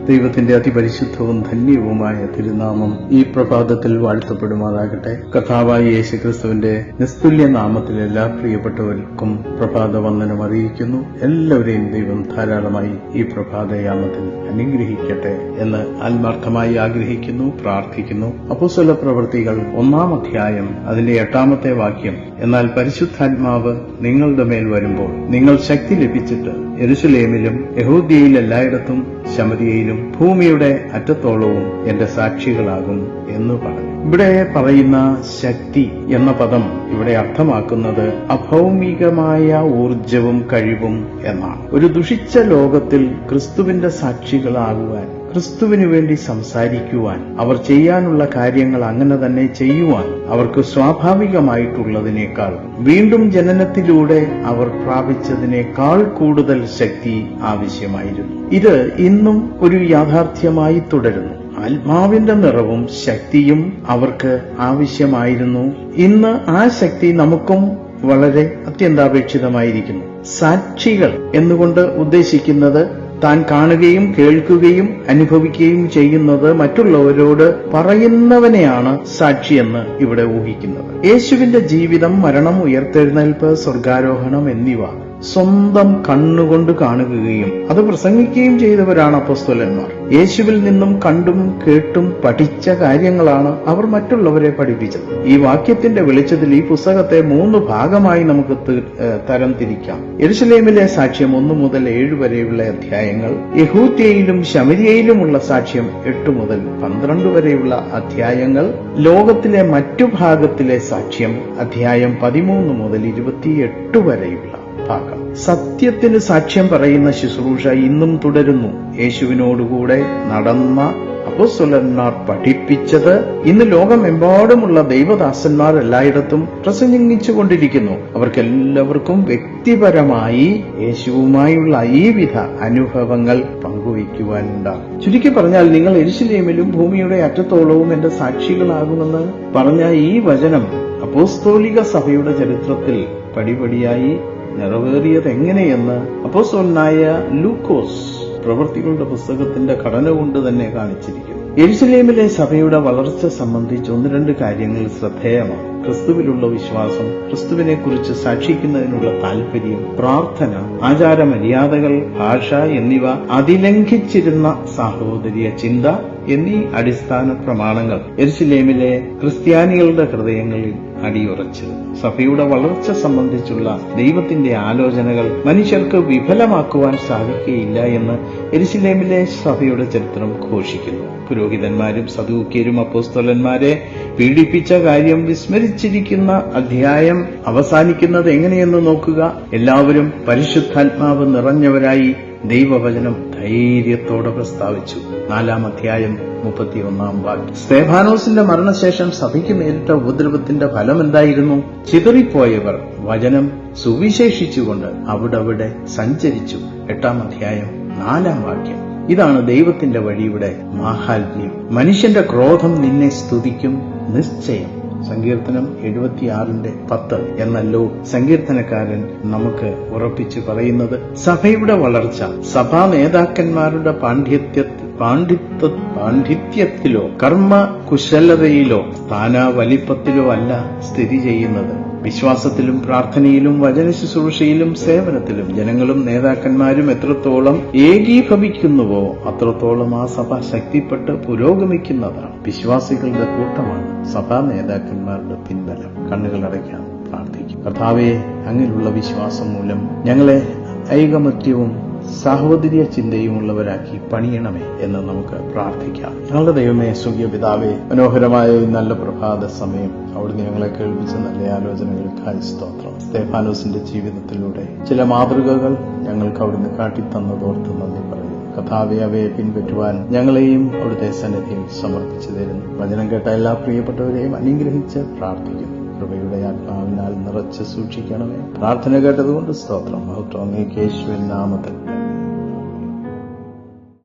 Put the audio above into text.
ദൈവത്തിന്റെ അതിപരിശുദ്ധവും ധന്യവുമായ തിരുനാമം ഈ പ്രഭാതത്തിൽ വാഴ്ത്തപ്പെടുമാറാകട്ടെ. കർത്താവായ യേശുക്രിസ്തുവിന്റെ നിസ്തുല്യ നാമത്തിൽ എല്ലാ പ്രിയപ്പെട്ടവർക്കും പ്രഭാത വന്ദനം അറിയിക്കുന്നു. എല്ലാവരെയും ദൈവം ധാരാളമായി ഈ പ്രഭാതയാമത്തിൽ അനുഗ്രഹിക്കട്ടെ എന്ന് ആത്മാർത്ഥമായി ആഗ്രഹിക്കുന്നു, പ്രാർത്ഥിക്കുന്നു. അപ്പോസ്തല പ്രവൃത്തികൾ 1-ാം അധ്യായം അതിന്റെ 8-ാമത്തെ വാക്യം, എന്നാൽ പരിശുദ്ധാത്മാവ് നിങ്ങളുടെ മേൽ വരുമ്പോൾ നിങ്ങൾ ശക്തി ലഭിച്ചിട്ട് യെരുശലേമിലും യഹൂദ്യയിൽ എല്ലായിടത്തും ശമരിയയിലും ഭൂമിയുടെ അറ്റത്തോളവും എന്റെ സാക്ഷികളാകും എന്ന് പറഞ്ഞു. ഇവിടെ പറയുന്ന ശക്തി എന്ന പദം ഇവിടെ അർത്ഥമാക്കുന്നത് അഭൗമികമായ ഊർജവും കഴിവും എന്നാണ്. ഒരു ദുഷിച്ച ലോകത്തിൽ ക്രിസ്തുവിന്റെ സാക്ഷികളാകുവാൻ, ക്രിസ്തുവിനു വേണ്ടി സംസാരിക്കുവാൻ, അവർ ചെയ്യാനുള്ള കാര്യങ്ങൾ അങ്ങനെ തന്നെ ചെയ്യുവാൻ അവർക്ക് സ്വാഭാവികമായിട്ടുള്ളതിനേക്കാൾ, വീണ്ടും ജനനത്തിലൂടെ അവർ പ്രാപിച്ചതിനേക്കാൾ കൂടുതൽ ശക്തി ആവശ്യമായിരുന്നു. ഇത് ഇന്നും ഒരു യാഥാർത്ഥ്യമായി തുടരുന്നു. ആത്മാവിന്റെ നിറവും ശക്തിയും അവർക്ക് ആവശ്യമായിരുന്നു. ഇന്ന് ആ ശക്തി നമുക്കും വളരെ അത്യന്താപേക്ഷിതമായിരിക്കുന്നു. സാക്ഷികൾ എന്നുകൊണ്ട് ഉദ്ദേശിക്കുന്നത് താൻ കാണുകയും കേൾക്കുകയും അനുഭവിക്കുകയും ചെയ്യുന്നത് മറ്റുള്ളവരോട് പറയുന്നവനെയാണ് സാക്ഷിയെന്ന് ഇവിടെ ഊഹിക്കുന്നത്. യേശുവിന്റെ ജീവിതം, മരണം, ഉയർത്തെഴുന്നേൽപ്പ്, സ്വർഗാരോഹണം എന്നിവ സ്വന്തം കണ്ണുകൊണ്ട് കാണുകയും അത് പ്രസംഗിക്കുകയും ചെയ്തവരാണ് അപ്പോസ്തലന്മാർ. യേശുവിൽ നിന്നും കണ്ടും കേട്ടും പഠിച്ച കാര്യങ്ങളാണ് അവർ മറ്റുള്ളവരെ പഠിപ്പിച്ചത്. ഈ വാക്യത്തിന്റെ വെളിച്ചത്തിൽ ഈ പുസ്തകത്തെ 3 ഭാഗമായി നമുക്ക് തരംതിരിക്കാം. യെരുശലേമിലെ സാക്ഷ്യം 1 മുതൽ 7 വരെയുള്ള അധ്യായങ്ങൾ, യഹൂദ്യയിലും ശമരിയയിലുമുള്ള സാക്ഷ്യം 8 മുതൽ 12 വരെയുള്ള അധ്യായങ്ങൾ, ലോകത്തിലെ മറ്റു ഭാഗത്തിലെ സാക്ഷ്യം അധ്യായം 13 മുതൽ 28 വരെയുള്ള ഭാഗം. സത്യത്തിന് സാക്ഷ്യം പറയുന്ന ശുശ്രൂഷ ഇന്നും തുടരുന്നു. യേശുവിനോടുകൂടെ നടന്ന അപ്പോസ്തലന്മാർ പഠിപ്പിച്ചത് ഇന്ന് ലോകമെമ്പാടുമുള്ള ദൈവദാസന്മാർ എല്ലായിടത്തും പ്രസംഗിച്ചുകൊണ്ടിരിക്കുന്നു. അവർക്കെല്ലാവർക്കും വ്യക്തിപരമായി യേശുവുമായുള്ള ഈ വിധ അനുഭവങ്ങൾ പങ്കുവയ്ക്കുവാനുണ്ടാകും. ചുരുക്കി പറഞ്ഞാൽ, നിങ്ങൾ യെരുശലേമിലും ഭൂമിയുടെ അറ്റത്തോളവും എന്റെ സാക്ഷികളാകുമെന്ന് പറഞ്ഞ ഈ വചനം അപ്പോസ്തോലിക സഭയുടെ ചരിത്രത്തിൽ പടിപടിയായി നിറവേറിയത് എങ്ങനെയെന്ന് അപ്പോസ്തലനായ ലൂക്കോസ് പ്രവൃത്തികളുടെ പുസ്തകത്തിന്റെ ഘടന കൊണ്ട് തന്നെ കാണിച്ചിരിക്കുന്നു. യെരുശലേമിലെ സഭയുടെ വളർച്ച സംബന്ധിച്ച് 1-2 കാര്യങ്ങൾ ശ്രദ്ധേയമാണ്. ക്രിസ്തുവിലുള്ള വിശ്വാസം, ക്രിസ്തുവിനെ കുറിച്ച് സാക്ഷിക്കുന്നതിനുള്ള താൽപര്യം, പ്രാർത്ഥന, ആചാരമര്യാദകൾ, ഭാഷ എന്നിവ അതിലംഘിച്ചിരുന്ന സാഹോദര്യ ചിന്ത എന്നീ അടിസ്ഥാന പ്രമാണങ്ങൾ യെരുശലേമിലെ ക്രിസ്ത്യാനികളുടെ ഹൃദയങ്ങളിൽ അടിയുറച്ചിരുന്നു. സഭയുടെ വളർച്ച സംബന്ധിച്ചുള്ള ദൈവത്തിന്റെ ആലോചനകൾ മനുഷ്യർക്ക് വിഫലമാക്കുവാൻ സാധിക്കുകയില്ല എന്ന് യെരുശലേമിലെ സഭയുടെ ചരിത്രം ഘോഷിക്കുന്നു. പുരോഹിതന്മാരും സദൂക്യരും അപ്പോസ്തലന്മാരെ പീഡിപ്പിച്ച കാര്യം വിസ്മരിച്ചിരിക്കുന്ന അധ്യായം അവസാനിക്കുന്നത് എങ്ങനെയെന്ന് നോക്കുക. എല്ലാവരും പരിശുദ്ധാത്മാവ് നിറഞ്ഞവരായി ദൈവവചനം ധൈര്യത്തോടെ പ്രസ്താവിച്ചു. 4-ാം അധ്യായം 31-ാം വാക്യം. സ്തെഫാനോസിന്റെ മരണശേഷം സഭയ്ക്ക് നേരിട്ട ഉപദ്രവത്തിന്റെ ഫലം എന്തായിരുന്നു? ചിതറിപ്പോയവർ വചനം സുവിശേഷിച്ചുകൊണ്ട് അവിടെ സഞ്ചരിച്ചു. 8-ാം അധ്യായം 4-ാം വാക്യം. ഇതാണ് ദൈവത്തിന്റെ വഴിയുടെ മാഹാത്മ്യം. മനുഷ്യന്റെ ക്രോധം നിന്നെ സ്തുതിക്കും നിശ്ചയം. സങ്കീർത്തനം 76:10 എന്നല്ലോ സങ്കീർത്തനക്കാരൻ നമുക്ക് ഉറപ്പിച്ചു പറയുന്നത്. സഭയുടെ വളർച്ച സഭാ നേതാക്കന്മാരുടെ പാണ്ഡിത്യത്തിലോ കർമ്മകുശലതയിലോ സ്ഥാനവലിപ്പത്തിലോ അല്ല സ്ഥിതി ചെയ്യുന്നത്. വിശ്വാസത്തിലും പ്രാർത്ഥനയിലും വചന ശുശ്രൂഷയിലും സേവനത്തിലും ജനങ്ങളും നേതാക്കന്മാരും എത്രത്തോളം ഏകീഭവിക്കുന്നുവോ അത്രത്തോളം ആ സഭ ശക്തിപ്പെട്ട് പുരോഗമിക്കുന്നതാണ്. വിശ്വാസികളുടെ കൂട്ടമാണ് സഭാ നേതാക്കന്മാരുടെ പിൻബലം. കണ്ണുകൾ അടയ്ക്കാം, പ്രാർത്ഥിക്കും. കർത്താവേ, അങ്ങിലുള്ള വിശ്വാസം മൂലം ഞങ്ങളെ ഐകമത്യവും സാഹോദര്യ ചിന്തയുമുള്ളവരാക്കി പണിയണമേ എന്ന് നമുക്ക് പ്രാർത്ഥിക്കാം. ഞങ്ങളുടെ ദൈവമേ, സ്വർഗീയ പിതാവേ, മനോഹരമായ ഈ നല്ല പ്രഭാത സമയം അവിടുന്ന് ഞങ്ങളെ കേൾപ്പിച്ച നല്ല ആലോചനകൾക്കായി സ്തോത്രം. സ്തെഫാനോസിന്റെ ജീവിതത്തിലൂടെ ചില മാതൃകകൾ ഞങ്ങൾക്ക് അവിടുന്ന് കാട്ടിത്തന്നതോർത്ത് നന്ദി പറയുന്നു. കർത്താവേ, അവയെ പിൻപറ്റുവാൻ ഞങ്ങളെയും അവിടുത്തെ സന്നിധിയിൽ സമർപ്പിച്ചു തരുന്നു. വചനം കേട്ട എല്ലാ പ്രിയപ്പെട്ടവരെയും അനുഗ്രഹിച്ച് പ്രാർത്ഥിക്കുന്നു. കൃപയുടെ ആത്മാവിനാൽ നിറച്ച് സൂക്ഷിക്കണമേ. പ്രാർത്ഥന കേട്ടതുകൊണ്ട് സ്തോത്രം. യേശുവിൻ നാമത്തിൽ